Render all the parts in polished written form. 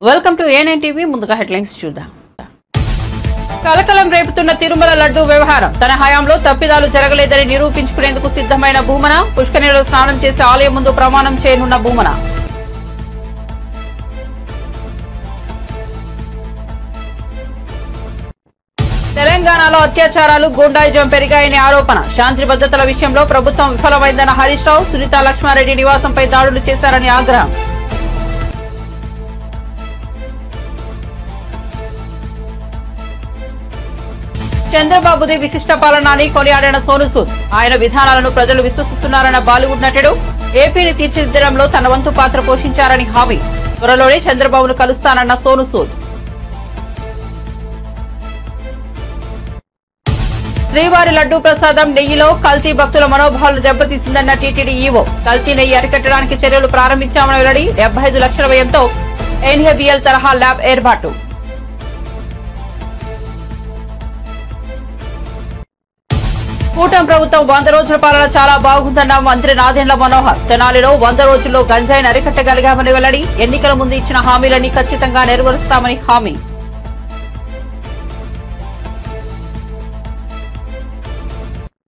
Welcome to A9 TV. ముందుగా headlines చూద్దాం. కలకలం రేపుతున్న తిరుమల లడ్డూ వ్యవహారం. తన హయాంలో తప్పిదాలు జరగలేదని నిరూపించుకునేందుకు సిద్ధమైన భూమన. పుష్కరిణిలో స్నానం చేసి ఆలయం ముందు ప్రమాణం చేయనున్న భూమన. తెలంగాణలో అత్యాచారాలు, గూండాయిజం పెరిగాయని ఆరోపణ. శాంతి భద్రతల విషయంలో ప్రభుత్వం విఫలమైందన్న హరీష్ రావు. సునీత లక్ష్మారెడ్డి నివాసంపై దాడులు చేశారని ఆగ్రహం. చంద్రబాబుది విశిష్ట పాలన అని కొనియాడిన సోను సూద్. ఆయన విధానాలను ప్రజలు విశ్వసిస్తున్నారన్న బాలీవుడ్ నటుడు. ఏపీని తీర్చిదిద్దడంలో తన వంతు పాత్ర పోషించారని హామీ. త్వరలోనే చంద్రబాబును కలుస్తానన్న సోను సూద్. శ్రీవారి లడ్డూ ప్రసాదం నెయ్యిలో కల్తీ భక్తుల మనోభావాలు దెబ్బతీసిందన్న టీటీడీ ఈవో. కల్తీ నెయ్యి అరికట్టడానికి చర్యలు ప్రారంభించామని వెల్లడి. 75 లక్షల వ్యయంతో NABL తరహా ల్యాబ్ ఏర్పాటు. కూటమి ప్రభుత్వం 100 రోజుల పాలన చాలా బాగుందన్న మంత్రి నాదెండ్ల మనోహర్. తెనాలిలో 100 రోజుల్లో గంజాయిని అరికట్టగలిగామని వెల్లడి. ఎన్నికల ముందు ఇచ్చిన హామీలన్నీ ఖచ్చితంగా నెరవేరుస్తామని హామీ.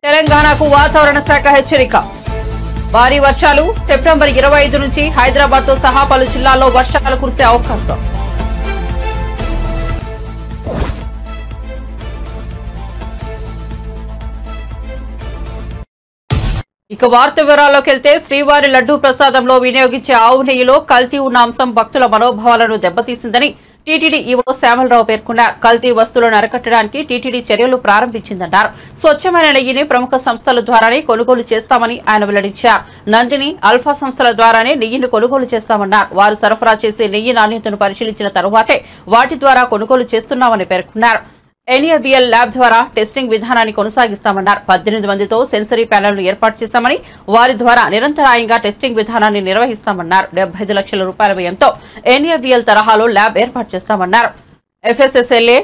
తెలంగాణకు వాతావరణ శాఖ హెచ్చరిక. భారీ వర్షాలు. సెప్టెంబర్ 25 నుంచి హైదరాబాద్ తో సహా పలు జిల్లాల్లో వర్షాలు కురిసే అవకాశం. ఇక వార్త వివరాల్లోకి వెళ్తే, శ్రీవారి లడ్డూ ప్రసాదంలో వినియోగించే ఆవు నెయ్యిలో కల్తీ ఉన్న అంశం భక్తుల మనోభావాలను దెబ్బతీసిందని టీటీడీ ఈవో శ్యామలరావు పేర్కొన్నారు. కల్తీ వస్తువులను అరికట్టడానికి టీటీడీ చర్యలు ప్రారంభించిందన్నారు. స్వచ్ఛమైన నెయ్యిని ప్రముఖ సంస్థల ద్వారానే కొనుగోలు చేస్తామని ఆయన వెల్లడించారు. నందిని, అల్ఫా సంస్థల ద్వారానే నెయ్యిని కొనుగోలు చేస్తామన్నారు. వారు సరఫరా చేసే నెయ్యి నాణ్యతను పరిశీలించిన తరువాతే వాటి ద్వారా కొనుగోలు చేస్తున్నామని పేర్కొన్నారు. NABL ల్యాబ్ ద్వారా టెస్టింగ్ విధానాన్ని కొనసాగిస్తామన్నారు. 18 మందితో సెన్సరీ ప్యానెల్ను ఏర్పాటు చేశామని, వారి ద్వారా నిరంతరాయంగా టెస్టింగ్ విధానాన్ని నిర్వహిస్తామన్నారు. 75 లక్షల రూపాయల వ్యయంతో NABL తరహాలో ల్యాబ్ ఏర్పాటు చేస్తామన్నారు. FSSLA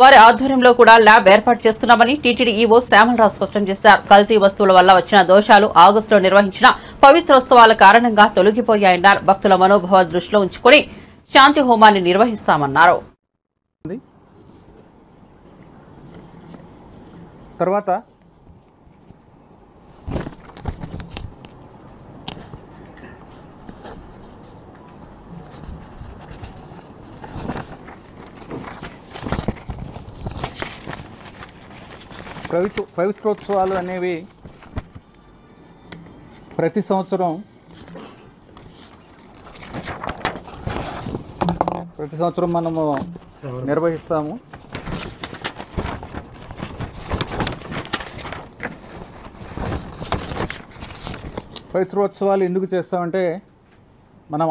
వారి ఆధ్వర్యంలో కూడా ల్యాబ్ ఏర్పాటు చేస్తున్నామని టీటీడీ ఈవో శ్యామలరావు స్పష్టం చేశారు. కల్తీ వస్తువుల వల్ల వచ్చిన దోషాలు ఆగస్టులో నిర్వహించిన పవిత్రోత్సవాల కారణంగా తొలగిపోయాయన్నారు. భక్తుల మనోభావ దృష్టిలో ఉంచుకుని శాంతి హోమాన్ని నిర్వహిస్తామన్నారు. తర్వాత పవిత్రోత్సవాలు అనేవి ప్రతి సంవత్సరం మనము నిర్వహిస్తాము. పవిత్రోత్సవాలు ఎందుకు చేస్తామంటే, మనం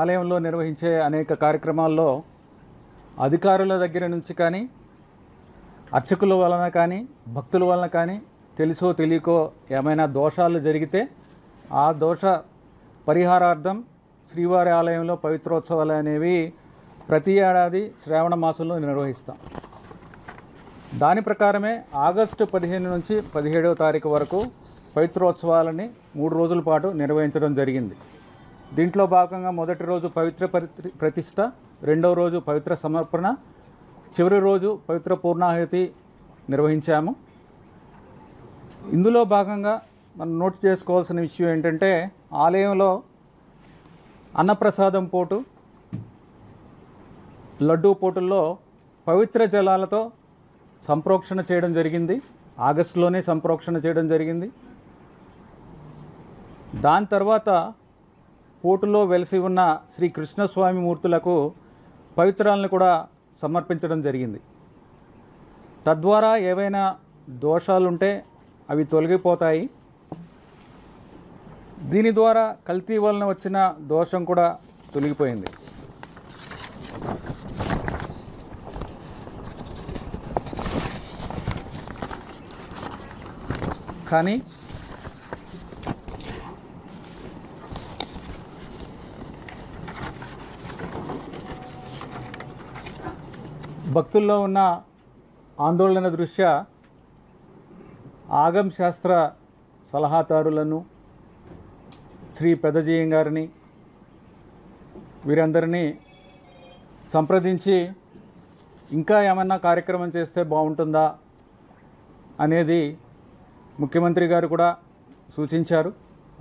ఆలయంలో నిర్వహించే అనేక కార్యక్రమాల్లో అధికారుల దగ్గర నుంచి కానీ, అర్చకుల వలన కానీ, భక్తుల వలన కానీ తెలుసో తెలియకో ఏమైనా దోషాలు జరిగితే ఆ దోష పరిహారార్థం శ్రీవారి ఆలయంలో పవిత్రోత్సవాలు అనేవి ప్రతి ఏడాది శ్రావణ మాసంలో నిర్వహిస్తాం. దాని ప్రకారమే ఆగస్టు 15 నుంచి 17వ తారీఖు వరకు పవిత్రోత్సవాలని 3 రోజుల పాటు నిర్వహించడం జరిగింది. దీంట్లో భాగంగా మొదటి రోజు పవిత్ర ప్రతిష్ట, రెండవ రోజు పవిత్ర సమర్పణ, చివరి రోజు పవిత్ర పూర్ణాహుతి నిర్వహించాము. ఇందులో భాగంగా మనం నోట్ చేసుకోవాల్సిన విషయం ఏంటంటే, ఆలయంలో అన్నప్రసాదం పోటు, లడ్డూ పోటుల్లో పవిత్ర జలాలతో సంప్రోక్షణ చేయడం జరిగింది. ఆగస్టులోనే సంప్రోక్షణ చేయడం జరిగింది. దాని తర్వాత పోటులో వెలిసి ఉన్న శ్రీ కృష్ణస్వామి మూర్తులకు పవిత్రాలను కూడా సమర్పించడం జరిగింది. తద్వారా ఏవైనా దోషాలుంటే అవి తొలగిపోతాయి. దీని ద్వారా కల్తీ వలన వచ్చిన దోషం కూడా తొలగిపోయింది. కానీ భక్తుల్లో ఉన్న ఆందోళన దృష్ట్యా ఆగమ శాస్త్ర సలహాదారులను, శ్రీ పెదజీయం గారిని, వీరందరినీ సంప్రదించి ఇంకా ఏమన్నా కార్యక్రమం చేస్తే బాగుంటుందా అనేది ముఖ్యమంత్రి గారు కూడా సూచించారు.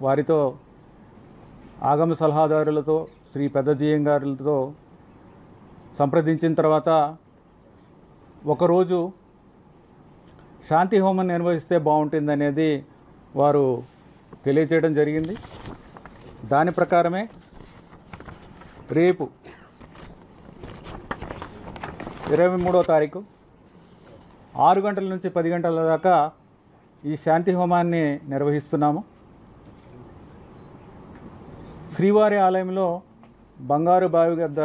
వారితో ఆగమ సలహాదారులతో శ్రీ పెద్దజీఎం గారులతో సంప్రదించిన తర్వాత ఒకరోజు శాంతి హోమం నిర్వహిస్తే బాగుంటుందనేది వారు తెలియజేయడం జరిగింది. దాని ప్రకారమే రేపు 23వ తారీఖు 6 గంటల నుంచి 10 గంటల దాకా ఈ శాంతి హోమాన్ని నిర్వహిస్తున్నాము. శ్రీవారి ఆలయంలో బంగారు బావి వద్ద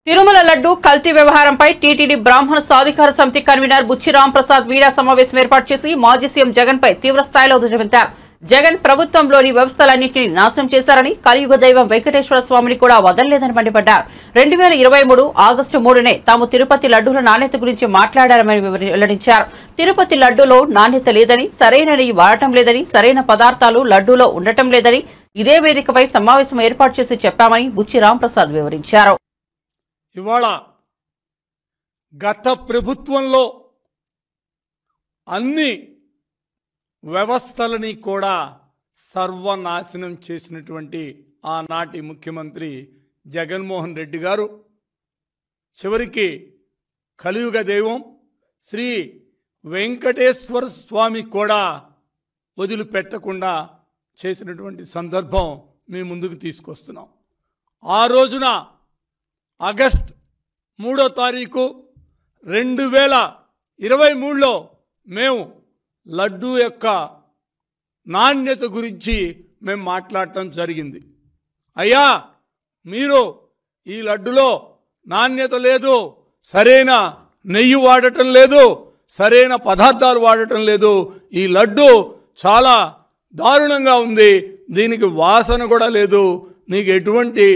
తిరుమల లడ్డు కల్తీ వ్యవహారంపై టీటీడీ బ్రాహ్మణ సాధికార సమితి కన్వీనర్ బుచ్చి రాంప్రసాద్ మీడియా సమావేశం ఏర్పాటు చేసి మాజీ సీఎం జగన్ పై తీవ్రస్థాయిలో దుయ్యబట్టారు. జగన్ ప్రభుత్వంలోని వ్యవస్థలన్నింటినీ నాశనం చేశారని, కలియుగ దైవం వెంకటేశ్వర స్వామిని కూడా వదలలేదని మండిపడ్డారు. 2023 ఆగస్టు 3నే తాము తిరుపతి లడ్డూల నాణ్యత గురించి మాట్లాడారని వెల్లడించారు. తిరుపతి లడ్డూలో నాణ్యత లేదని, సరైన నెయ్యి వాడటం లేదని, సరైన పదార్థాలు లడ్డూలో ఉండటం లేదని ఇదే వేదికపై సమావేశం ఏర్పాటు చేసి చెప్పామని బుచ్చి రాంప్రసాద్ వివరించారు. ఇవాళ గత ప్రభుత్వంలో అన్ని వ్యవస్థలని కూడా సర్వనాశనం చేసినటువంటి ఆనాటి ముఖ్యమంత్రి జగన్మోహన్ రెడ్డి గారు చివరికి కలియుగ దైవం శ్రీ వెంకటేశ్వర స్వామి కూడా వదిలిపెట్టకుండా చేసినటువంటి సందర్భం మీ ముందుకు తీసుకొస్తున్నాం. ఆ రోజున ఆగస్ట్ 3వ తారీఖు 2023లో మేము లడ్డూ యొక్క నాణ్యత గురించి మేము మాట్లాడటం జరిగింది. అయ్యా, మీరు ఈ లడ్డులో నాణ్యత లేదు, సరైన నెయ్యి వాడటం లేదు, సరైన పదార్థాలు వాడటం లేదు, ఈ లడ్డు చాలా దారుణంగా ఉంది, దీనికి వాసన కూడా లేదు, నీకు ఎటువంటి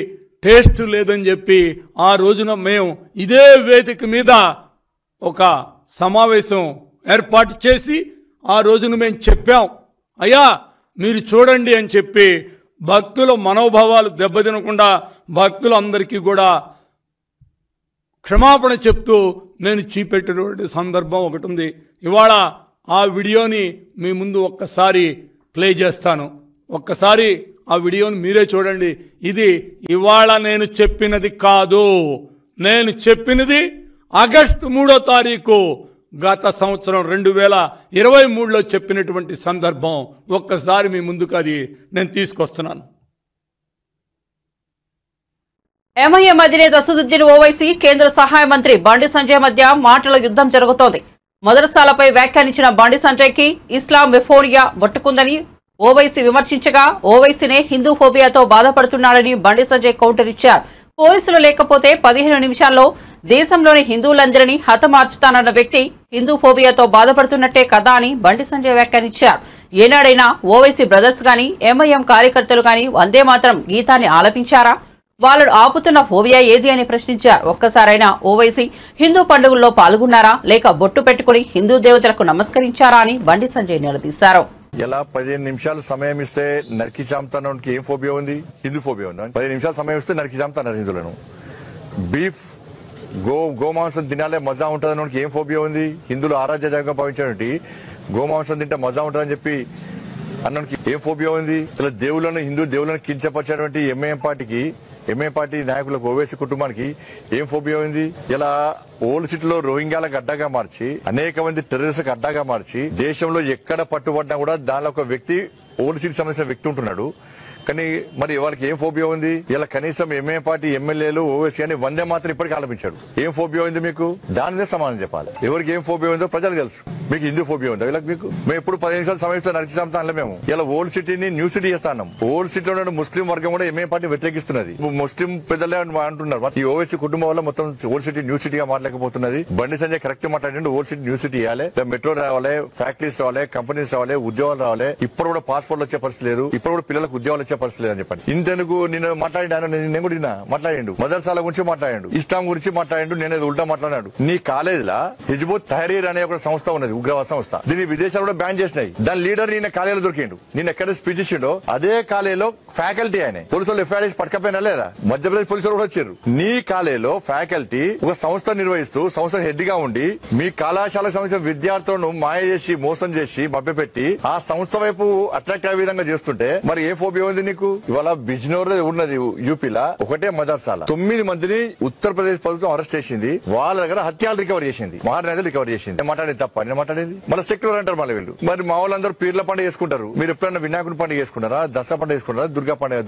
టేస్ట్ లేదని చెప్పి ఆ రోజున మేము ఇదే వేదిక మీద ఒక సమావేశం ఏర్పాటు చేసి ఆ రోజున మేము చెప్పాం. అయ్యా మీరు చూడండి అని చెప్పి భక్తుల మనోభావాలు దెబ్బతినకుండా భక్తులందరికీ కూడా క్షమాపణ చెప్తూ నేను చూపెట్టినటువంటి సందర్భం ఒకటి ఉంది. ఇవాళ ఆ వీడియోని మీ ముందు ఒక్కసారి ప్లే చేస్తాను. ఒక్కసారి ఆ వీడియోని మీరే చూడండి. ఇది ఇవాళ నేను చెప్పినది కాదు, నేను చెప్పినది ఆగస్టు 3వ తారీఖు గత సంవత్సరం 2023లో చెప్పినటువంటి సందర్భం. ఒక్కసారి మీ ముందుకు అది నేను తీసుకొస్తున్నాను. ఎంఐఎం అధినేత అసదుద్దీన్ ఓవైసీ కేంద్ర సహాయ మంత్రి బండి సంజయ్ మధ్య మాటల యుద్ధం జరుగుతోంది. మదరసాలపై వ్యాఖ్యానించిన బండి సంజయ్కి ఇస్లామోఫోబియా పట్టుకుందని ఓవైసీ విమర్శించగా, ఓవైసీనే హిందూ ఫోబియాతో బాధపడుతున్నాడని బండి సంజయ్ కౌంటర్ ఇచ్చారు. పోలీసులు లేకపోతే 15 నిమిషాల్లో దేశంలోని హిందువులందరినీ హతమార్చుతానన్న వ్యక్తి హిందూ ఫోబియాతో బాధపడుతున్నట్టే కదా అని బండి సంజయ్ వ్యాఖ్యానించారు. ఏనాడైనా ఓవైసీ బ్రదర్స్ గాని ఎంఐఎం కార్యకర్తలు గాని వందే మాత్రం గీతాన్ని ఆలపించారా? వాళ్ళు ఆపుతున్న ఫోబియా ఏది అని ప్రశ్నించారు. ఒక్కసారైనా ఓవైసీ హిందూ పండుగల్లో పాల్గొన్నారా, లేక బొట్టు పెట్టుకుని హిందూ దేవతలకు నమస్కరించారా అని బండి సంజయ్ నిలదీశారు. ఎలా 15 నిమిషాలు సమయం ఇస్తే నరికి చాంపుతానికి ఏం ఫోబియా ఉంది? హిందూ ఫోబియా ఉంది. 15 నిమిషాలు సమయం ఇస్తే నరికి చాంపుతారు హిందువులను. బీఫ్ గోమాంసం తినాలే మజా ఉంటుంది ఏం ఫోబియా ఉంది? హిందువులు ఆరాధ్య దైవంగా భావించినటువంటి గోమాంసం తింటే మజా ఉంటుందని చెప్పి అన్నానికి ఏం ఫోబియా ఉంది? ఇలా దేవులను హిందూ దేవులను కించపరిచేటువంటి ఎంఐఎం పార్టీ నాయకులకు ఓవైసీ కుటుంబానికి ఏం ఫోబియా ఉంది? ఇలా ఓల్డ్ సిటీలో రోహింగ్యాలకు అడ్డాగా మార్చి అనేక మంది టెర్రరిస్టులకు అడ్డాగా మార్చి దేశంలో ఎక్కడ పట్టుబడ్డా కూడా దానిలో ఒక వ్యక్తి ఓల్డ్ సిటీకి సంబంధించిన వ్యక్తి ఉంటున్నాడు. కానీ మరి వాళ్ళకి ఏం ఫోబియా ఉంది? ఇలా కనీసం ఎంఐఎం పార్టీ ఎమ్మెల్యేలు ఓవైసీ అని వందే మాత్రం ఇప్పటికీ ఆలపించాడు. ఏం ఫోబియా ఉంది మీకు? దాని మీద సమాధానం చెప్పాలి. ఎవరికి ఏం ఫోబియా ఉందో ప్రజలు తెలుసు. మీకు హిందూ ఫోబియా ఉందా? వీళ్ళకి మీకు మేము ఎప్పుడు 15 నిమిషాలు సమయిస్తే నడిచి చంపుతానులే. మేము ఇలా ఓల్డ్ సిటీని న్యూ సిటీ చేస్తాం. ఓల్డ్ సిటీలో ఉన్న ముస్లిం వర్గం కూడా ఎంఐఎం పార్టీ వ్యతిరేకిస్తున్నది. ముస్లిం పెద్దలే అంటున్నారు. ఈ ఓవైసీ కుటుంబం వల్ల మొత్తం ఓల్డ్ సిటీ న్యూ సిటీగా మాట్లాడకపోతున్నది. బండి సంజయ్ కరెక్ట్ మాట్లాడండి. ఓల్డ్ సిటీ న్యూ సిటీ ఇవ్వాలి, మెట్రో రావాలి, ఫ్యాక్టరీస్ రావాలి, కంపెనీస్ రావాలి, ఉద్యోగాలు రావాలి. ఇప్పుడు కూడా పాస్పోర్ట్లు వచ్చే పరిస్థితి లేదు. ఇప్పుడు కూడా పిల్లలకు ఉద్యోగాలు వచ్చే పరిస్థితి లేదని చెప్పండి. ఇంతెందుకు నేను మాట్లాడినా, నేను కూడా మాట్లాడిండు, మదర్సాల గురించి మాట్లాడాడు, ఇస్లాం గురించి మాట్లాడిండు, నేను ఉల్టా మాట్లాడాడు. నీ కాలేజీలో హిజ్బుత్ తహరీర్ అనే ఒక సంస్థ ఉన్నది, ఉగ్రవాద సంస్థ. దీన్ని విదేశాలు కూడా బ్యాన్ చేసినాయి. దాని లీడర్ నిన్న కాలేజీలో దొరికిండు. నిన్న ఎక్కడ స్పీచ్ ఇచ్చిండో అదే కాలేజీలో ఫ్యాకల్టీ ఆయన పోలీసులు ఎఫ్ఐఆర్ పట్టుకపోయినా లేదా? మధ్యప్రదేశ్ పోలీసులు కూడా వచ్చారు. నీ కాలేజీలో ఫ్యాకల్టీ ఒక సంస్థ నిర్వహిస్తూ సంస్థ హెడ్ గా ఉండి మీ కళాశాలకు సంబంధించిన విద్యార్థులను మాయ చేసి మోసం చేసి మభ్యపెట్టి ఆ సంస్థ వైపు అట్రాక్ట్ అయ్యే విధంగా చేస్తుంటే మరి ఏ ఫోబియా ఉంది నీకు? ఇవాళ బిజ్నోర్ ఉన్నది యూపీలా ఒకటే మదర్సాల 9 మందిని ఉత్తరప్రదేశ్ ప్రభుత్వం అరెస్ట్ చేసింది. వాళ్ళ దగ్గర హత్యాలు రికవర్ చేసింది, మహారాజు రికవర్ చేసింది. మాట్లాడేది తప్ప నేను మాట్లాడేది మళ్ళీ సెక్యులర్ అంటారు మళ్ళీ వీళ్ళు. మరి మా వాళ్ళందరూ పీర్ల పండుగ చేసుకుంటారు. మీరు ఎప్పుడైనా వినాయకుని పండుగ చేసుకున్నారా? దసరా పండుగ చేసుకున్నారా?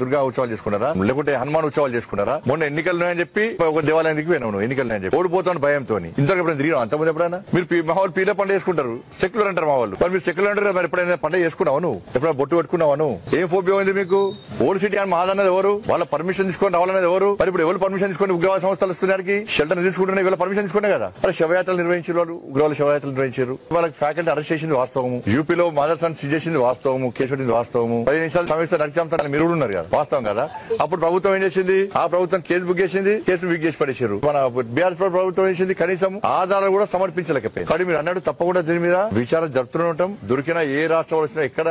దుర్గా ఉత్సవాలు చేసుకున్నారా? లేకుంటే హనుమాన్ ఉత్సవాలు చేసుకున్నారా? మొన్న ఎన్నికలు ఉన్నాయని చెప్పి ఒక దేవాలయానికి పోయినావు, ఎన్నికలు ఉన్నాయని చెప్పి ఓడిపోతాను భయంతో. ఇంతకు ఎప్పుడైనా తిరిగినా అంతమంది ఎప్పుడైనా? మీరు మా వాళ్ళు పీర్ల పండుగ చేసుకుంటారు, సెక్యులర్ అంటారు మా వాళ్ళు. మరి మీరు సెక్యులర్ అంటారు, మరి ఎప్పుడైనా పండుగ చేసుకున్నావు? ఎప్పుడైనా బొట్టు పెట్టుకున్నావు? ఏం ఫోబియా ఉంది మీకు? ఓల్డ్ సిటీ అని మాదన్నది ఎవరు? వాళ్ళ పర్మిషన్ తీసుకొని రావాలన్నది ఎవరు? మరి ఇప్పుడు ఎవరు పర్మిషన్ తీసుకొని ఉగ్రవాద సంస్థలు వస్తున్నానికి షెల్టర్ తీసుకుంటున్నాయి? వీళ్ళ పర్మిషన్ తీసుకునే కదా. మరి శవయాత్రలు నిర్వహించారు, వాళ్ళు ఉగ్రవాద శవయాత్రలు నిర్వహించారు. వాళ్ళకి ఫ్యాకల్టీ అరెస్ట్ చేసింది వాస్తవము, యూపీలో మదర్సాన్ని సీజ్ చేసింది వాస్తవము, కేసు పెట్టింది వాస్తవము. 10 నిమిషాలు సమస్య నడిచాంతా మీరు ఉన్నారు కదా, వాస్తవం కదా. అప్పుడు ప్రభుత్వం ఏం చేసింది? ఆ ప్రభుత్వం కేసు బుక్ చేసింది, కేసు బుక్ చేసి పడేశారు. మన బీఆర్ఎస్ ప్రభుత్వం చేసింది కనీసం ఆధారాలు కూడా సమర్పించలేకపోయింది. కానీ మీరు అన్నట్టు తప్పకుండా దీని మీద విచారణ జరుపుతూనే ఉంటాం. దొరికిన ఏ రాష్ట్రం వచ్చినా ఎక్కడ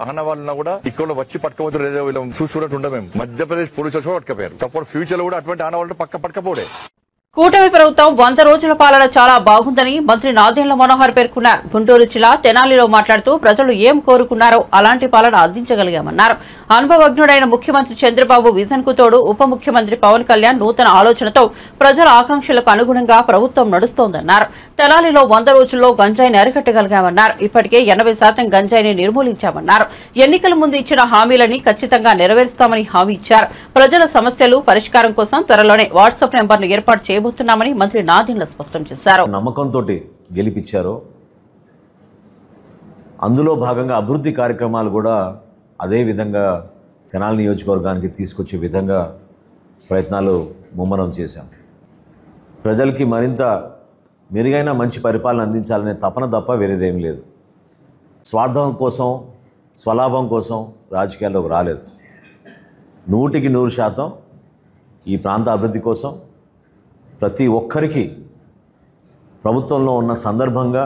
ఆనవాళ్ళున్నా కూడా ఇక్కడ వచ్చి పట్టుకోవద్దు లేదో వీళ్ళం చూసుకున్నట్టు ఉండవు. మేము మధ్యప్రదేశ్ పోలీసులు కూడా పట్టుకపోయారు. తప్పుడు ఫ్యూచర్ లో కూడా అటువంటి ఆనవాళ్ళు పట్టుకపోడే. కూటమి ప్రభుత్వం 100 రోజుల పాలన చాలా బాగుందని మంత్రి నాదెండ్ల మనోహర్ పేర్కొన్నారు. గుంటూరు జిల్లా తెనాలిలో మాట్లాడుతూ ప్రజలు ఏం కోరుకున్నారో అలాంటి పాలన అందించగలిగామన్నారు. అనుభవజ్ఞుడైన ముఖ్యమంత్రి చంద్రబాబు విజన్ కు తోడు ఉప ముఖ్యమంత్రి పవన్ కళ్యాణ్ నూతన ఆలోచనతో ప్రజల ఆకాంక్షలకు అనుగుణంగా ప్రభుత్వం నడుస్తోందన్నారు. తెనాలిలో 100 రోజుల్లో గంజాయిని అరికట్టగలిగామన్నారు. ఇప్పటికే 80% గంజాయిని నిర్మూలించామన్నారు. ఎన్నికల ముందు ఇచ్చిన హామీలని ఖచ్చితంగా నెరవేరుస్తామని హామీ ఇచ్చారు. ప్రజల సమస్యలు పరిష్కారం కోసం త్వరలోనే వాట్సాప్ నెంబర్ను ఏర్పాటు చేయబోతున్నామని మంత్రి నాదెండ్ల స్పష్టం చేశారు. నమ్మకంతో గెలిపించారో అందులో భాగంగా అభివృద్ధి కార్యక్రమాలు కూడా అదే విధంగా తెనాలి నియోజకవర్గానికి తీసుకొచ్చే విధంగా ప్రయత్నాలు ముమ్మరం చేశాం. ప్రజలకి మరింత మెరుగైన మంచి పరిపాలన అందించాలనే తపన తప్ప వేరేదేం లేదు. స్వార్థం కోసం, స్వలాభం కోసం రాజకీయాల్లోకి రాలేదు. 100% ఈ ప్రాంత అభివృద్ధి కోసం ప్రతి ఒక్కరికి ప్రభుత్వంలో ఉన్న సందర్భంగా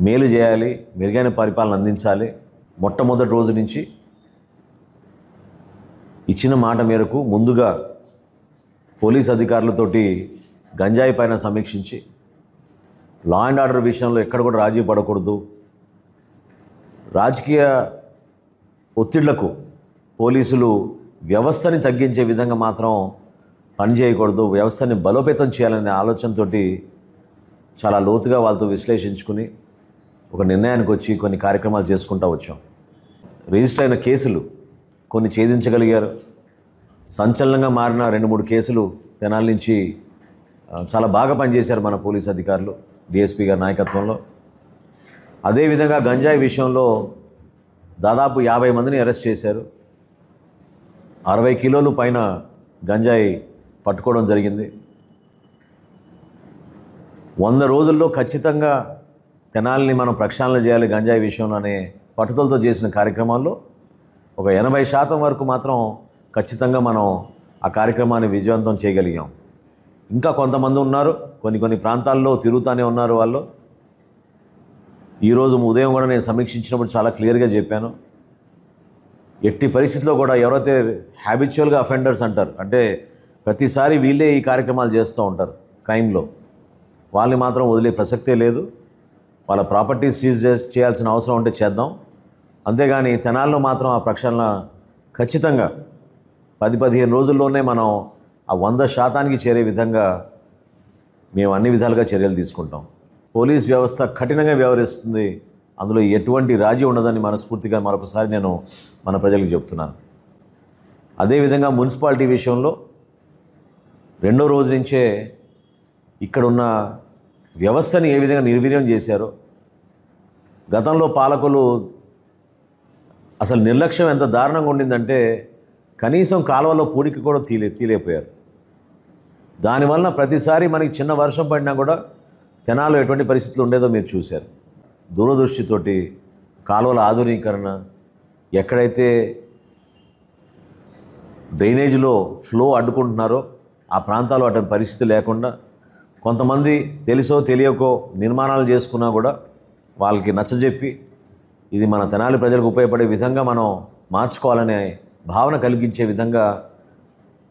మేలు చేయాలి, మెరుగైన పరిపాలన అందించాలి. మొట్టమొదటి రోజు నుంచి ఇచ్చిన మాట మేరకు ముందుగా పోలీస్ అధికారులతోటి గంజాయి పైన సమీక్షించి లా అండ్ ఆర్డర్ విషయంలో ఎక్కడ కూడా రాజీ పడకూడదు, రాజకీయ ఒత్తిళ్లకు పోలీసులు వ్యవస్థని తగ్గించే విధంగా మాత్రం పనిచేయకూడదు, వ్యవస్థని బలోపేతం చేయాలనే ఆలోచనతో చాలా లోతుగా వాళ్ళతో విశ్లేషించుకుని ఒక నిర్ణయానికి వచ్చి కొన్ని కార్యక్రమాలు చేసుకుంటూ వచ్చాం. రిజిస్టర్ అయిన కేసులు కొన్ని ఛేదించగలిగారు. సంచలనంగా మారిన 2-3 కేసులు తెనాలి నుంచి చాలా బాగా పనిచేశారు మన పోలీస్ అధికారులు డిఎస్పీ గారి నాయకత్వంలో. అదేవిధంగా గంజాయి విషయంలో దాదాపు 50 మందిని అరెస్ట్ చేశారు. 60 కిలోలు పైన గంజాయి పట్టుకోవడం జరిగింది. 100 రోజుల్లో ఖచ్చితంగా తెనాలిని మనం ప్రక్షాళన చేయాలి గంజాయి విషయంలో అనే పట్టుదలతో చేసిన కార్యక్రమాల్లో ఒక 80% వరకు మాత్రం ఖచ్చితంగా మనం ఆ కార్యక్రమాన్ని విజయవంతం చేయగలిగాం. ఇంకా కొంతమంది ఉన్నారు, కొన్ని ప్రాంతాల్లో తిరుగుతూనే ఉన్నారు వాళ్ళు. ఈరోజు ఉదయం కూడా నేను సమీక్షించినప్పుడు చాలా క్లియర్గా చెప్పాను. ఎట్టి పరిస్థితిలో కూడా ఎవరైతే హ్యాబిచువల్గా అఫెండర్స్ అంటారు, అంటే ప్రతిసారి వీళ్ళే ఈ కార్యక్రమాలు చేస్తూ ఉంటారు క్రైమ్లో, వాళ్ళని మాత్రం వదిలే ప్రసక్తే లేదు. వాళ్ళ ప్రాపర్టీస్ సీజ్ చేయాల్సిన అవసరం ఉంటే చేద్దాం. అంతేగాని తెనాల్లో మాత్రం ఆ ప్రక్షాళన ఖచ్చితంగా 10-15 రోజుల్లోనే మనం ఆ 100% చేరే విధంగా మేము అన్ని విధాలుగా చర్యలు తీసుకుంటాం. పోలీస్ వ్యవస్థ కఠినంగా వ్యవహరిస్తుంది, అందులో ఎటువంటి రాజీ ఉండదని మనస్ఫూర్తిగా మరొకసారి నేను మన ప్రజలకు చెప్తున్నాను. అదేవిధంగా మున్సిపాలిటీ విషయంలో 2వ రోజు నుంచే ఇక్కడున్న వ్యవస్థని ఏ విధంగా నిర్వీర్యం చేశారో, గతంలో పాలకులు అసలు నిర్లక్ష్యం ఎంత దారుణంగా ఉండిందంటే కనీసం కాలువలో పూడికి కూడా తీలేపోయారు. దానివల్ల ప్రతిసారి మనకి చిన్న వర్షం పడినా కూడా తెనాల్లో ఎటువంటి పరిస్థితులు ఉండేదో మీరు చూశారు. దూరదృష్టితోటి కాలువల ఆధునీకరణ, ఎక్కడైతే డ్రైనేజీలో ఫ్లో అడ్డుకుంటున్నారో ఆ ప్రాంతాల్లో అటువంటి పరిస్థితి లేకుండా కొంతమంది తెలుసో తెలియకో నిర్మాణాలు చేసుకున్నా కూడా వాళ్ళకి నచ్చజెప్పి ఇది మన తెనాలి ప్రజలకు ఉపయోగపడే విధంగా మనం మార్చుకోవాలనే భావన కలిగించే విధంగా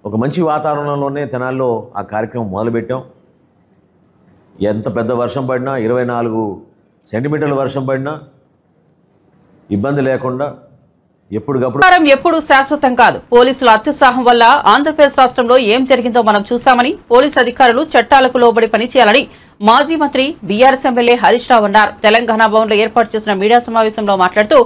ఒక మంచి వాతావరణంలోనే తెనాలిలో ఆ కార్యక్రమం మొదలుపెట్టాం. ఎంత పెద్ద వర్షం పడినా 24 సెంటీమీటర్ల వర్షం పడినా ఇబ్బంది లేకుండా ఎప్పుడు శాశ్వతం కాదు. పోలీసుల అత్యుత్సాహం వల్ల ఆంధ్రప్రదేశ్ రాష్ట్రంలో ఏం జరిగిందో మనం చూశామని పోలీసు అధికారులు చట్టాలకు లోబడి పనిచేయాలని మాజీ మంత్రి బీఆర్ఎస్ ఎమ్మెల్యే హరీష్ రావు అన్నారు. తెలంగాణ భవన్లో ఏర్పాటు చేసిన మీడియా సమావేశంలో మాట్లాడుతూ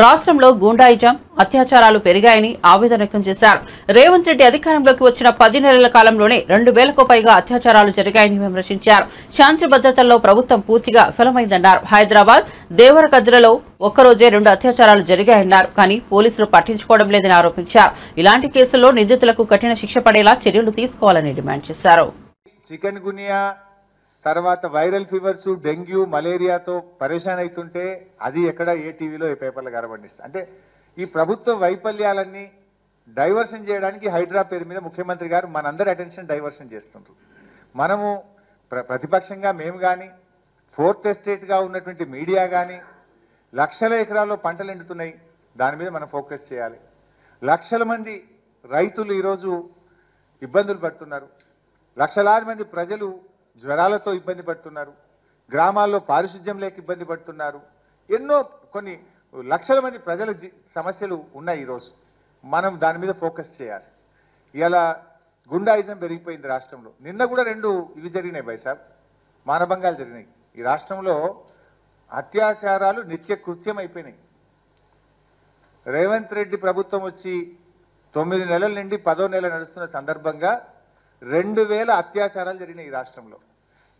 రాష్ట్రంలో గూండాయిజం, అత్యాచారాలు పెరిగాయని ఆవేదన వ్యక్తం చేశారు. రేవంత్ రెడ్డి అధికారంలోకి వచ్చిన 10 నెలల కాలంలోనే 2000కు పైగా అత్యాచారాలు జరిగాయని విమర్శించారు. శాంతి భద్రతల్లో ప్రభుత్వం పూర్తిగా విఫలమైందన్నారు. హైదరాబాద్ దేవరకద్రలో ఒక్కరోజే 2 అత్యాచారాలు జరిగాయన్నారు. కానీ పోలీసులు పట్టించుకోవడం లేదని ఆరోపించారు. ఇలాంటి కేసుల్లో నిందితులకు కఠిన శిక్ష పడేలా చర్యలు తీసుకోవాలని డిమాండ్ చేశారు. చికెన్ గునియా తర్వాత వైరల్ ఫీవర్స్, డెంగ్యూ, మలేరియాతో పరేషాన్ అవుతుంటే అది ఎక్కడ ఏ టీవీలో ఏ పేపర్లో కనబడిస్తా. అంటే ఈ ప్రభుత్వ వైఫల్యాలన్నీ డైవర్షన్ చేయడానికి హైడ్రా పేరు మీద ముఖ్యమంత్రి గారు మనందరి అటెన్షన్ డైవర్షన్ చేస్తుంటారు. మనము ప్రతిపక్షంగా మేము కానీ, ఫోర్త్ ఎస్టేట్గా ఉన్నటువంటి మీడియా కానీ, లక్షల ఎకరాల్లో పంటలు ఎండుతున్నాయి, దాని మీద మనం ఫోకస్ చేయాలి. లక్షల మంది రైతులు ఈరోజు ఇబ్బందులు పడుతున్నారు. లక్షలాది మంది ప్రజలు జ్వరాలతో ఇబ్బంది పడుతున్నారు. గ్రామాల్లో పారిశుద్ధ్యం లేక ఇబ్బంది పడుతున్నారు. ఎన్నో కొన్ని లక్షల మంది ప్రజల సమస్యలు ఉన్నాయి. ఈరోజు మనం దాని మీద ఫోకస్ చేయాలి. ఇలా గుండాయిజం పెరిగిపోయింది రాష్ట్రంలో. నిన్న కూడా 2 ఇవి జరిగినాయి బైసాబ్, మానభంగాలు జరిగినాయి. ఈ రాష్ట్రంలో అత్యాచారాలు నిత్య కృత్యం అయిపోయినాయి. రేవంత్ రెడ్డి ప్రభుత్వం వచ్చి 9 నెలల నుండి 10వ నెల నడుస్తున్న సందర్భంగా 2000 అత్యాచారాలు జరిగినాయి ఈ రాష్ట్రంలో.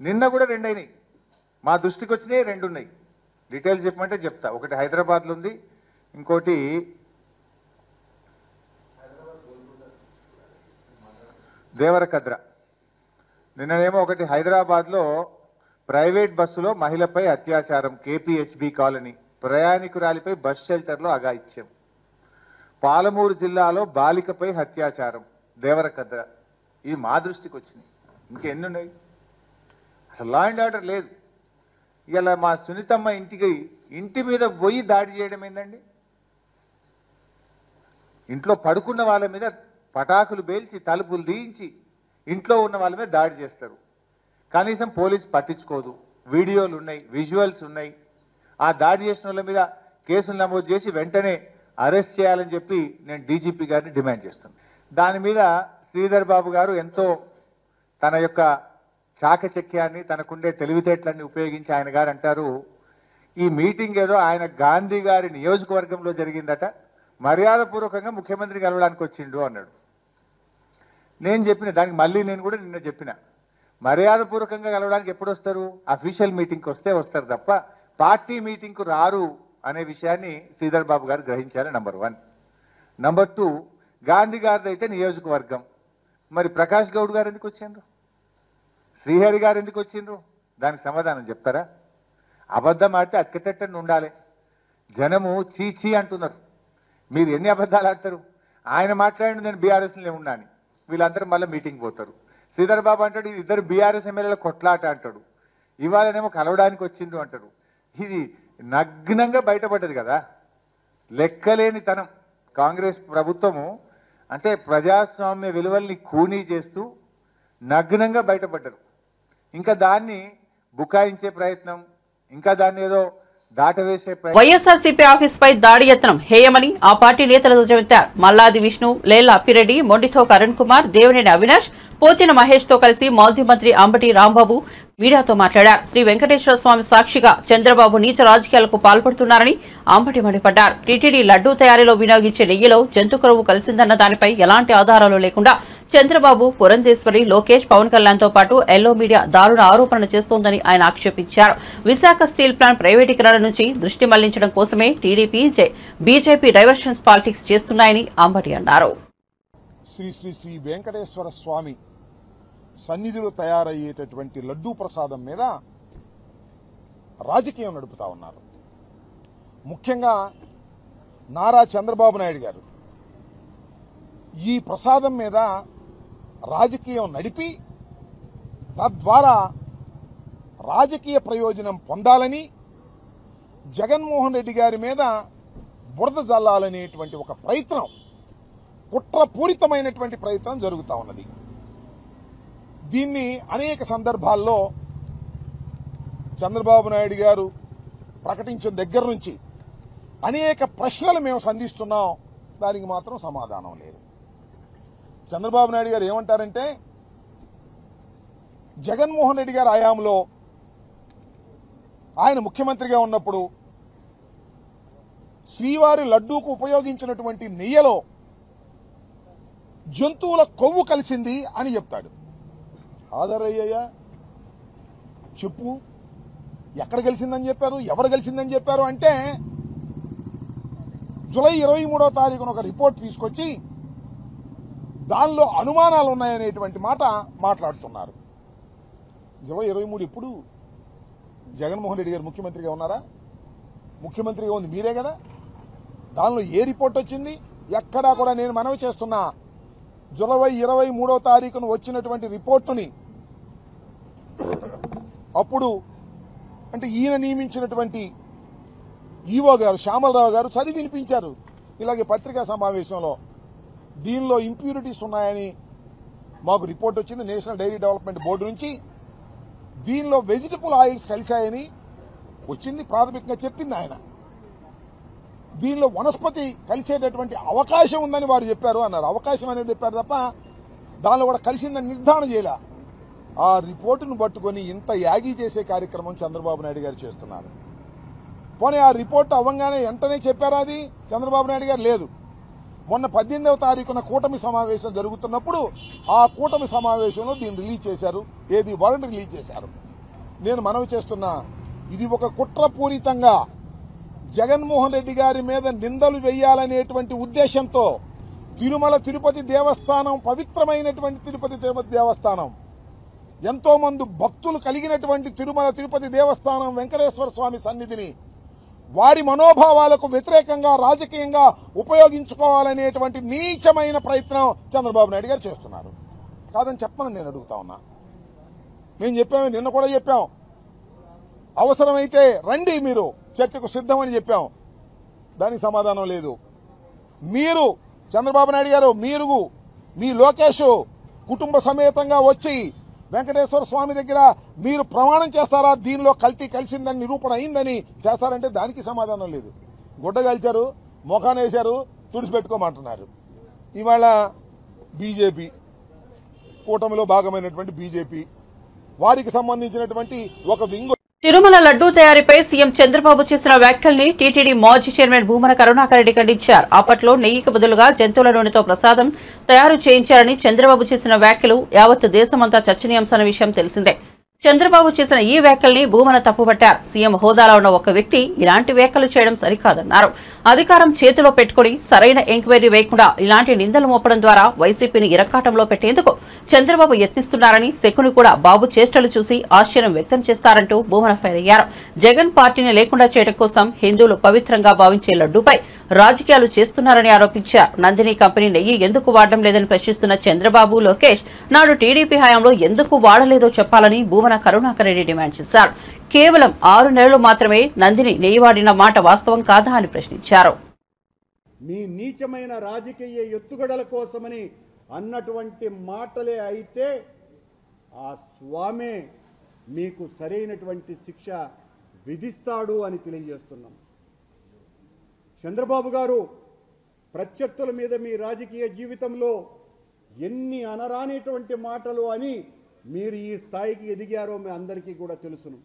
నిన్న కూడా 2 అయినాయి. మా దృష్టికి వచ్చినాయి 2 ఉన్నాయి. డీటెయిల్స్ చెప్పమంటే చెప్తా. ఒకటి హైదరాబాద్లో ఉంది, ఇంకోటి దేవరకద్ర. నిన్ననేమో ఒకటి హైదరాబాద్లో ప్రైవేట్ బస్సులో మహిళపై అత్యాచారం, కేపీహెచ్బి కాలనీ, ప్రయాణికురాలిపై బస్ షెల్టర్లో అఘాయిత్యం. పాలమూరు జిల్లాలో బాలికపై అత్యాచారం, దేవరకద్ర. ఇది మా దృష్టికి వచ్చినాయి. ఇంకెన్ని ఉన్నాయి? అసలు లా అండ్ ఆర్డర్ లేదు. ఇలా మా సునీతమ్మ ఇంటి మీద పోయి దాడి చేయడం ఏందండి? ఇంట్లో పడుకున్న వాళ్ళ మీద పటాకులు పేల్చి, తలుపులు తీయించి ఇంట్లో ఉన్న వాళ్ళ మీద దాడి చేస్తారు. కనీసం పోలీసు పట్టించుకోదు. వీడియోలు ఉన్నాయి, విజువల్స్ ఉన్నాయి. ఆ దాడి చేసిన వాళ్ళ మీద కేసులు నమోదు చేసి వెంటనే అరెస్ట్ చేయాలని చెప్పి నేను డీజీపీ గారిని డిమాండ్ చేస్తున్నాను. దాని మీద శ్రీధర్ బాబు గారు ఎంతో తన యొక్క చాకచక్యాన్ని, తనకుండే తెలివితేటలన్నీ ఉపయోగించి ఆయన గారు అంటారు, ఈ మీటింగ్ ఏదో ఆయన గాంధీ గారి నియోజకవర్గంలో జరిగిందట, మర్యాదపూర్వకంగా ముఖ్యమంత్రి కలవడానికి వచ్చిండు అన్నాడు. నేను చెప్పిన దానికి మళ్ళీ నేను కూడా నిన్న చెప్పిన, మర్యాదపూర్వకంగా కలవడానికి ఎప్పుడు వస్తారు? అఫీషియల్ మీటింగ్కి వస్తారు తప్ప పార్టీ మీటింగ్కు రారు అనే విషయాన్ని శ్రీధర్ బాబు గారు గ్రహించారు. నంబర్ 1. నంబర్ 2, గాంధీ గారిది అయితే నియోజకవర్గం, మరి ప్రకాష్ గౌడ్ గారు ఎందుకు వచ్చిండ్రు? శ్రీహరి గారు ఎందుకు వచ్చిండ్రు? దానికి సమాధానం చెప్తారా? అబద్ధం ఆడితే అతికెట్టని ఉండాలి. జనము చీచీ అంటున్నారు. మీరు ఎన్ని అబద్ధాలు ఆడతారు? ఆయన మాట్లాడి నేను బీఆర్ఎస్లో ఉన్నాను, వీళ్ళందరూ మళ్ళీ మీటింగ్ పోతారు. శ్రీధర్ బాబు అంటాడు ఇది 2 బీఆర్ఎస్ ఎమ్మెల్యేల కొట్లాట అంటాడు. ఇవాళనేమో కలవడానికి వచ్చిండ్రు అంటారు. ఇది నగ్నంగా బయటపడ్డది కదా. లెక్కలేని తనం. కాంగ్రెస్ ప్రభుత్వము అంటే ప్రజాస్వామ్య విలువల్ని ఖూనీ చేస్తూ నగ్నంగా బయటపడ్డారు. ఇంకా దాన్ని బుకాయించే ప్రయత్నం, ఇంకా దాన్ని ఏదో దాటవేసే ప్రయత్నం. వైఎస్ఆర్సీపీ ఆఫీసుపై దాడి యత్నం హేయమని ఆ పార్టీ నేతలు ధ్వజమెత్తారు. మల్లాది విష్ణు, లేళ్ల అప్పిరెడ్డి, మొండితో అరుణ్ కుమార్, దేవినేని అవినాష్, పోతిన మహేష్ తో కలిసి మాజీ మంత్రి అంబటి రాంబాబు మీడియాతో మాట్లాడారు. శ్రీ వెంకటేశ్వర స్వామి సాక్షిగా చంద్రబాబు నీచ రాజకీయాలకు పాల్పడుతున్నారని అంబటి మండిపడ్డారు. టీటీడీ లడ్డూ తయారీలో వినియోగించే నెయ్యిలో జంతు కరువు కలిసిందన్న దానిపై ఎలాంటి ఆధారాలు లేకుండా చంద్రబాబు, పురంధేశ్వరి, లోకేష్, పవన్ కళ్యాణ్ తో పాటు ఎల్లో మీడియా దారుణ ఆరోపణలు చేస్తోందని ఆయన ఆక్షేపించారు. విశాఖ స్టీల్ ప్లాంట్ ప్రైవేటీకరణ నుంచి దృష్టి మళ్లించడం కోసమే టీడీపీ, బీజేపీ డైవర్షన్స్ పాలిటిక్స్ చేస్తున్నాయని అంబటి అన్నారు. శ్రీ శ్రీ శ్రీ వెంకటేశ్వర స్వామి సన్నిధిలో తయారయ్యేటటువంటి లడ్డూ ప్రసాదం మీద రాజకీయం నడుపుతా ఉన్నారు. ముఖ్యంగా నారా చంద్రబాబు నాయుడు గారు ఈ ప్రసాదం మీద రాజకీయం నడిపి తద్వారా రాజకీయ ప్రయోజనం పొందాలని జగన్మోహన్ రెడ్డి గారి మీద బురద జల్లాలనేటువంటి ఒక ప్రయత్నం, కుట్రపూరితమైనటువంటి ప్రయత్నం జరుగుతూ ఉన్నది. దీన్ని అనేక సందర్భాల్లో చంద్రబాబు నాయుడు గారు ప్రకటించిన దగ్గర నుంచి అనేక ప్రశ్నలు మేము సంధిస్తున్నాం, దానికి మాత్రం సమాధానం లేదు. చంద్రబాబు నాయుడు గారు ఏమంటారంటే, జగన్మోహన్ రెడ్డి గారి హయాంలో ఆయన ముఖ్యమంత్రిగా ఉన్నప్పుడు శ్రీవారి లడ్డూకు ఉపయోగించినటువంటి నెయ్యలో జంతువుల కొవ్వు కలిసింది అని చెప్తాడు. ఆధారయ్యా చెప్పు, ఎక్కడ కలిసిందని చెప్పారు, ఎవరు కలిసిందని చెప్పారు అంటే జూలై 23వ తారీఖున ఒక రిపోర్ట్ తీసుకొచ్చి దానిలో అనుమానాలు ఉన్నాయనేటువంటి మాట మాట్లాడుతున్నారు. జూలై 23 ఇప్పుడు జగన్మోహన్ రెడ్డి గారు ముఖ్యమంత్రిగా ఉన్నారా? ముఖ్యమంత్రిగా ఉంది మీరే కదా. దానిలో ఏ రిపోర్ట్ వచ్చింది? ఎక్కడా కూడా నేను మనవి చేస్తున్నా, జూలై 23వ తారీఖున వచ్చినటువంటి రిపోర్టుని అప్పుడు అంటే ఈయన నియమించినటువంటి ఈవో గారు శ్యామలరావు గారు చదివి వినిపించారు. ఇలాగే పత్రికా సమావేశంలో దీనిలో ఇంప్యూరిటీస్ ఉన్నాయని మాకు రిపోర్ట్ వచ్చింది నేషనల్ డైరీ డెవలప్మెంట్ బోర్డు నుంచి. దీనిలో వెజిటబుల్ ఆయిల్స్ కలిశాయని వచ్చింది, ప్రాథమికంగా చెప్పింది ఆయన. దీనిలో వనస్పతి కలిసేటటువంటి అవకాశం ఉందని వారు చెప్పారు అన్నారు. అవకాశం అనేది చెప్పారు తప్ప దానిలో కూడా కలిసిందని నిర్ధారణ చేయాల. ఆ రిపోర్టును పట్టుకొని ఇంత యాగీ చేసే కార్యక్రమం చంద్రబాబు నాయుడు గారు చేస్తున్నారు. పోనీ ఆ రిపోర్టు అవ్వగానే వెంటనే చెప్పారా? అది చంద్రబాబు నాయుడు గారు లేదు. మొన్న 18వ తారీఖున కూటమి సమావేశం జరుగుతున్నప్పుడు ఆ కూటమి సమావేశంలో దీన్ని రిలీజ్ చేశారు. ఏది వరల్డ్ రిలీజ్ చేశారు. నేను మనవి చేస్తున్నా, ఇది ఒక కుట్రపూరితంగా జగన్మోహన్ రెడ్డి గారి మీద నిందలు వేయాలనేటువంటి ఉద్దేశంతో తిరుమల తిరుపతి దేవస్థానం, పవిత్రమైనటువంటి తిరుపతి దేవస్థానం, ఎంతో మంది భక్తులు కలిగినటువంటి తిరుమల తిరుపతి దేవస్థానం వెంకటేశ్వర స్వామి సన్నిధిని వారి మనోభావాలకు వ్యతిరేకంగా రాజకీయంగా ఉపయోగించుకోవాలనేటువంటి నీచమైన ప్రయత్నం చంద్రబాబు నాయుడు గారు చేస్తున్నారు. కాదని చెప్పమని నేను అడుగుతా ఉన్నా. మేము చెప్పాము, నిన్న కూడా చెప్పాం, అవసరమైతే రండి మీరు చర్చకు సిద్ధమని చెప్పాం. దానికి సమాధానం లేదు. మీరు చంద్రబాబు నాయుడు గారు, మీరు మీ లోకేష్ కుటుంబ సమేతంగా వచ్చి వెంకటేశ్వర స్వామి దగ్గర మీరు ప్రమాణం చేస్తారా? దీనిలో కల్తీ కలిసిందని నిరూపణ అయిందని చేస్తారంటే దానికి సమాధానం లేదు. గుడ్డ కాల్చారు, మొఖాన్ని వేశారు, తుడిచిపెట్టుకోమంటున్నారు. ఇవాళ బీజేపీ కూటమిలో భాగమైనటువంటి బీజేపీ వారికి సంబంధించినటువంటి ఒక వింగు తిరుమల లడ్డూ తయారీపై సీఎం చంద్రబాబు చేసిన వ్యాఖ్యల్ని టీటీడీ మాజీ చైర్మన్ భూమన కరుణాకర్ రెడ్డి ఖండించారు. అప్పట్లో నెయ్యికి బదులుగా జంతువుల నూనెతో ప్రసాదం తయారు చేయించారని చంద్రబాబు చేసిన వ్యాఖ్యలు యావత్ దేశమంతా చర్చనీయాంశమైన విషయం తెలిసిందే. చంద్రబాబు చేసిన ఈ వ్యాఖ్యల్ని భూమన తప్పుపట్టారు. సీఎం హోదాలో ఉన్న ఒక వ్యక్తి ఇలాంటి వ్యాఖ్యలు చేయడం సరికాదన్నారు. అధికారం చేతిలో పెట్టుకుని సరైన ఎంక్వైరీ వేయకుండా ఇలాంటి నిందలు మోపడం ద్వారా వైసీపీని ఇరకాటంలో పెట్టేందుకు చంద్రబాబు యత్నిస్తున్నారని, శకుని కూడా బాబు చేష్టలు చూసి ఆశ్చర్యం వ్యక్తం చేస్తారంటూ భూమన ఫైర్ అయ్యారు. జగన్ పార్టీని లేకుండా చేయడం కోసం హిందువులు పవిత్రంగా భావించే లడ్డూపై రాజకీయాలు చేస్తున్నారని ఆరోపించారు. నందిని కంపెనీ నెయ్యి ఎందుకు వాడడం లేదని ప్రశ్నిస్తున్న చంద్రబాబు, లోకేష్ నాడు టీడీపీ హయాంలో ఎందుకు వాడలేదో చెప్పాలని భూమన కరుణాకర్ రెడ్డి డిమాండ్ చేశారు. కేవలం 6 నెలలు మాత్రమే నందిని నెయ్యి వాడిన మాట వాస్తవం కాదా అని ప్రశ్నించారు. మీ నీచమైన రాజకీయ ఎత్తుగడల కోసమని అన్నటువంటి మాటలే అయితే ఆ స్వామే మీకు సరైనటువంటి శిక్ష విధిస్తాడు అని తెలియజేస్తున్నాం. చంద్రబాబు గారు ప్రత్యర్థుల మీద మీ రాజకీయ జీవితంలో ఎన్ని అనరానిటువంటి మాటలు అని మీరు ఈ స్థాయికి ఎదిగారో మీ అందరికీ కూడా తెలుసును.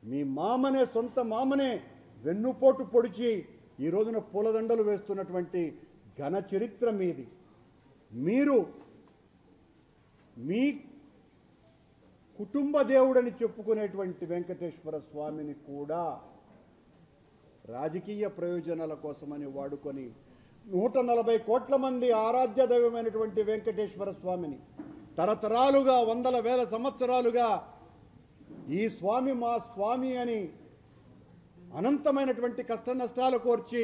మీ మామనే, సొంత మామనే వెన్నుపోటు పొడిచి ఈ రోజున పూలదండలు వేస్తున్నటువంటి ఘన చరిత్ర మీది. మీరు మీ కుటుంబ దేవుడని చెప్పుకునేటువంటి వెంకటేశ్వర స్వామిని కూడా రాజకీయ ప్రయోజనాల కోసమని వాడుకొని 140 కోట్ల మంది ఆరాధ్య దైవమైనటువంటి వెంకటేశ్వర స్వామిని తరతరాలుగా, వందల వేల సంవత్సరాలుగా ఈ స్వామి మా స్వామి అని అనంతమైనటువంటి కష్ట నష్టాలు కోర్చి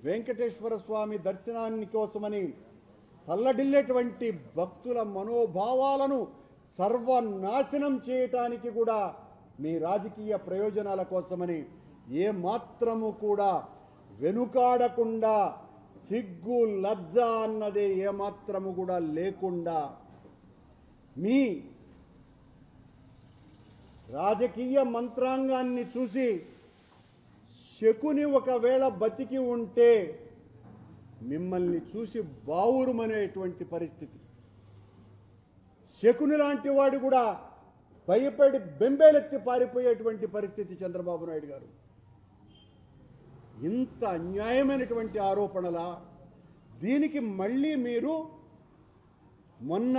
వెంకటేశ్వర స్వామి దర్శనాన్ని కోసమని తల్లడిల్లేటువంటి భక్తుల మనోభావాలను సర్వనాశనం చేయటానికి కూడా మీ రాజకీయ ప్రయోజనాల కోసమని ఏ మాత్రము కూడా వెనుకాడకుండా, సిగ్గు లజ్జ అన్నదే ఏమాత్రము కూడా లేకుండా మీ రాజకీయ మంత్రాంగాన్ని చూసి శకుని ఒకవేళ బతికి ఉంటే మిమ్మల్ని చూసి బావురుమనేటువంటి పరిస్థితి. శకుని లాంటి వాడు కూడా భయపడి బెంబేలెత్తి పారిపోయేటువంటి పరిస్థితి చంద్రబాబు నాయుడు గారు. ఇంత అన్యాయమైనటువంటి ఆరోపణలా? దీనికి మళ్ళీ మీరు మొన్న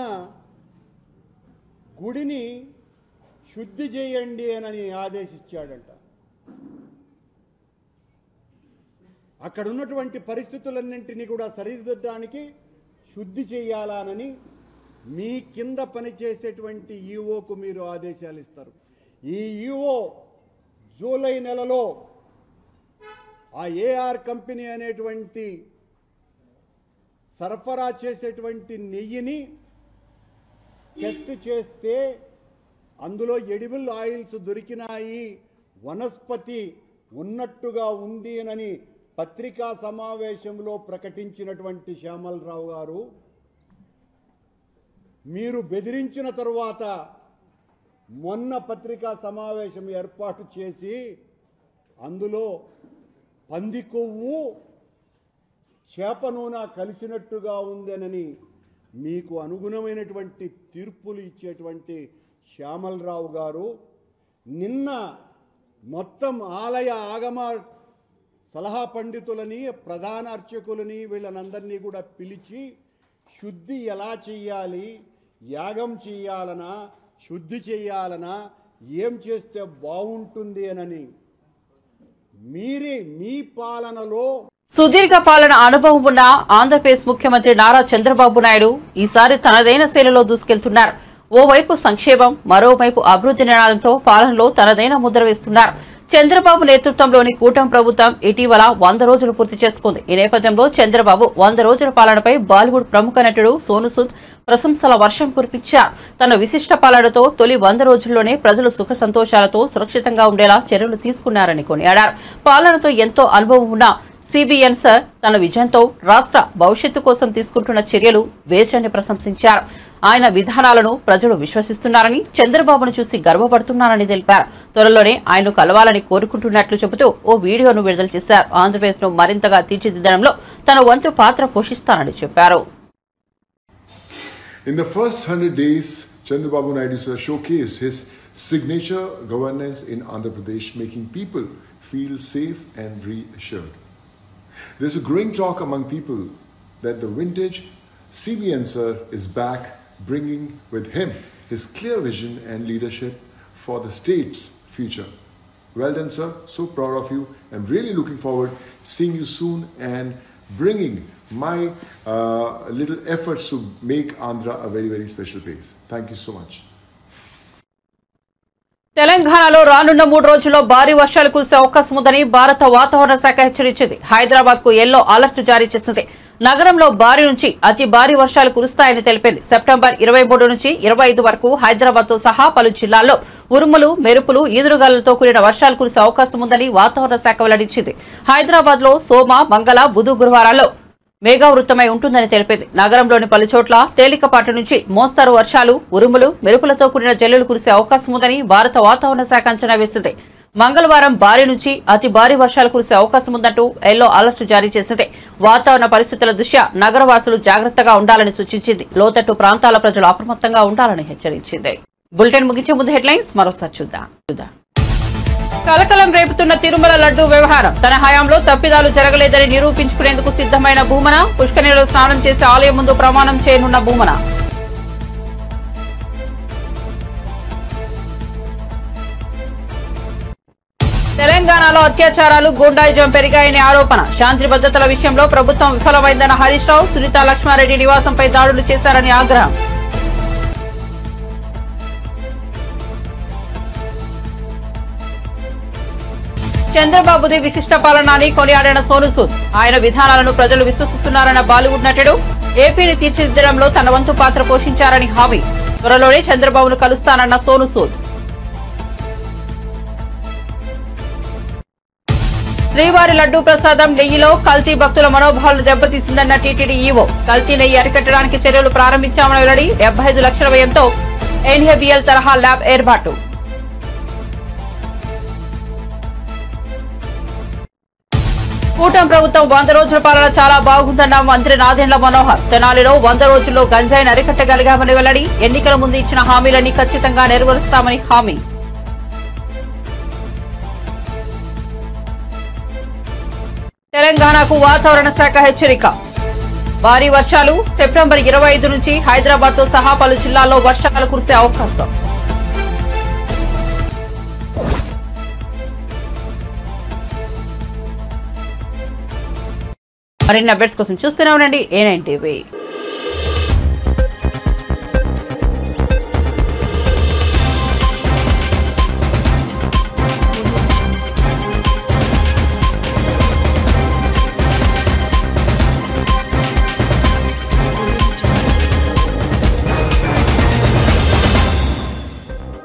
గుడిని శుద్ధి చేయండి అని ఆదేశించాడంట. అక్కడ ఉన్నటువంటి పరిస్థితులన్నింటినీ కూడా సరిదిద్దడానికి శుద్ధి చేయాలనని మీ కింద పనిచేసేటువంటి ఈఓకు మీరు ఆదేశాలు ఇస్తారు. ఈ ఈఓ జూలై నెలలో ఆ ఏఆర్ కంపెనీ అనేటువంటి సరఫరా చేసేటువంటి నెయ్యిని టెస్ట్ చేస్తే అందులో ఎడిబుల్ ఆయిల్స్ దొరికినాయి, వనస్పతి ఉన్నట్టుగా ఉంది అని పత్రికా సమావేశంలో ప్రకటించినటువంటి శ్యామలరావు గారు, మీరు బెదిరించిన తరువాత మొన్న పత్రికా సమావేశం ఏర్పాటు చేసి అందులో పంది కొవ్వు చేప నూనె కలిసినట్టుగా ఉందనని మీకు అనుగుణమైనటువంటి తీర్పులు ఇచ్చేటువంటి శ్యామలరావు గారు నిన్న మొత్తం ఆలయ ఆగమ సలహా పండితులని, ప్రధాన అర్చకులని, వీళ్ళనందరినీ కూడా పిలిచి శుద్ధి ఎలా చేయాలి, యాగం చేయాలనా, శుద్ధి చేయాలనా, ఏం చేస్తే బాగుంటుంది అని మీ పాలనలో సుదీర్ఘ పాలన అనుభవం ఉన్న ఆంధ్రప్రదేశ్ ముఖ్యమంత్రి నారా చంద్రబాబు నాయుడు ఈసారి తనదైన శైలిలో దూసుకెళ్తున్నారు. ఓవైపు సంక్షేమం, మరోవైపు అభివృద్ధి నినాదంతో పాలనలో తనదైన ముద్ర వేస్తున్నారు. చంద్రబాబు నేతృత్వంలోని కూటమి ప్రభుత్వం ఇటీవల 100 రోజులు పూర్తి చేసుకుంది. ఈ నేపథ్యంలో చంద్రబాబు 100 రోజుల పాలనపై బాలీవుడ్ ప్రముఖ నటుడు సోను సూద్ ప్రశంసల వర్షం కురిపించారు. తన విశిష్ట పాలనతో తొలి 100 రోజుల్లోనే ప్రజలు సుఖ సంతోషాలతో సురక్షితంగా ఉండేలా చర్యలు తీసుకున్నారని కొనియాడారు. పాలనతో ఎంతో అనుభవం ఉన్న సిబిఎన్ సార్ తన విజయంతో రాష్ట్ర భవిష్యత్తు కోసం తీసుకుంటున్న చర్యలు వేస్ట్ ప్రశంసించారు. ఆయన విధానాలను ప్రజలు విశ్వసిస్తున్నారని, చంద్రబాబును చూసి గర్వపడుతున్నారని తెలిపారు. త్వరలోనే ఆయనను కలవాలని కోరుకుంటున్నట్లు చెబుతూ ఓ వీడియోను విడుదల చేశారు. ఆంధ్రప్రదేశ్ ను మరింతగా తీర్చిదిద్దడంలో తన వంతు పాత్ర పోషిస్తానని చెప్పారు. In the first 100 days, Chandrababu Naidu sir showcased his signature governance in Andhra Pradesh, making people feel safe and reassured. There's a growing talk among people that the vintage CBN sir is back, bringing with him his clear vision and leadership for the state's future. Well done, sir. So proud of you. I'm really looking forward seeing you soon and bringing my little efforts to make Andhra a very, very special place. Thank you so much. తెలంగాణలో రానున్న 3 రోజుల్లో భారీ వర్షాలు కురిసే అవకాశం ఉందని భారత వాతావరణ శాఖ హెచ్చరించింది. హైదరాబాద్ కు ఎల్లో అలర్ట్ జారీ చేసింది. నగరంలో భారీ నుంచి అతి భారీ వర్షాలు కురుస్తాయని తెలిపింది. సెప్టెంబర్ 23 నుంచి 25 వరకు హైదరాబాద్ తో సహా పలు జిల్లాల్లో ఉరుములు, మెరుపులు, ఈదురుగాలులతో కూడిన వర్షాలు కురిసే అవకాశం ఉందని వాతావరణ శాఖ వెల్లడించింది. హైదరాబాద్ లో సోమ, మంగళ, బుధ, గురువారాల్లో మేఘావృతమై ఉంటుందని తెలిపింది. నగరంలోని పలు చోట్ల తేలికపాటి నుంచి మోస్తారు వర్షాలు, ఉరుములు, మెరుపులతో కూడిన జల్లులు కురిసే అవకాశం ఉందని భారత వాతావరణ శాఖ అంచనా వేసింది. మంగళవారం భారీ నుంచి అతి భారీ వర్షాలు కురిసే అవకాశం ఉందంటూ ఎల్లో అలర్ట్ జారీ చేసింది. వాతావరణ పరిస్థితుల దృష్ట్యా నగరవాసులు జాగ్రత్తగా ఉండాలని సూచించింది. లోతట్టు ప్రాంతాల ప్రజలు అప్రమత్తంగా ఉండాలని హెచ్చరించింది. బులెటిన్ ముగించే ముందు హెడ్లైన్స్ మరోసారి చూద్దాం. కలకలం రేపుతున్న తిరుమల లడ్డూ వ్యవహారం. తన హయాంలో తప్పిదాలు జరగలేదని నిరూపించుకునేందుకు సిద్ధమైన భూమన. పుష్కరిణిలో స్నానం చేసి ఆలయం ముందు ప్రమాణం చేయనున్న భూమన. తెలంగాణలో అత్యాచారాలు, గూండాయిజం పెరిగాయనే ఆరోపణ. శాంతి భద్రతల విషయంలో ప్రభుత్వం విఫలమైందన్న హరీష్ రావు. సునీత లక్ష్మారెడ్డి నివాసంపై దాడులు చేశారని ఆగ్రహం. చంద్రబాబుది విశిష్ట పాలన అని కొనియాడిన సోను సూద్. ఆయన విధానాలను ప్రజలు విశ్వసిస్తున్నారన్న బాలీవుడ్ నటుడు. ఏపీని తీర్చిదిద్దడంలో తన వంతు పాత్ర పోషించారని హామీ. త్వరలోనే చంద్రబాబును కలుస్తానన్న సోను సూద్. శ్రీవారి లడ్డూ ప్రసాదం నెయ్యిలో కల్తీ భక్తుల మనోభావాలను దెబ్బతీసిందన్న టీటీడీ ఈవో. కల్తీ నెయ్యి అరికట్టడానికి చర్యలు ప్రారంభించామని వెల్లడి. 75 లక్షల వ్యయంతో ఎన్ఏబిఎల్ తరహా ల్యాబ్ ఏర్పాటు. కూటమి ప్రభుత్వం 100 రోజుల పాలన చాలా బాగుందన్న మంత్రి నాదెండ్ల మనోహర్. తెనాలిలో 100 రోజుల్లో గంజాయిని అరికట్టగలిగామని వెల్లడి. ఎన్నికల ముందు ఇచ్చిన హామీలన్నీ ఖచ్చితంగా నెరవేరుస్తామని హామీ. తెలంగాణకు వాతావరణ శాఖ హెచ్చరిక. భారీ వర్షాలు. సెప్టెంబర్ 25 నుంచి హైదరాబాద్ తో సహా పలు జిల్లాల్లో వర్షాలు కురిసే అవకాశం. మరిన్ని అప్డేట్స్ కోసం చూస్తూనే ఉండండి A9 TV.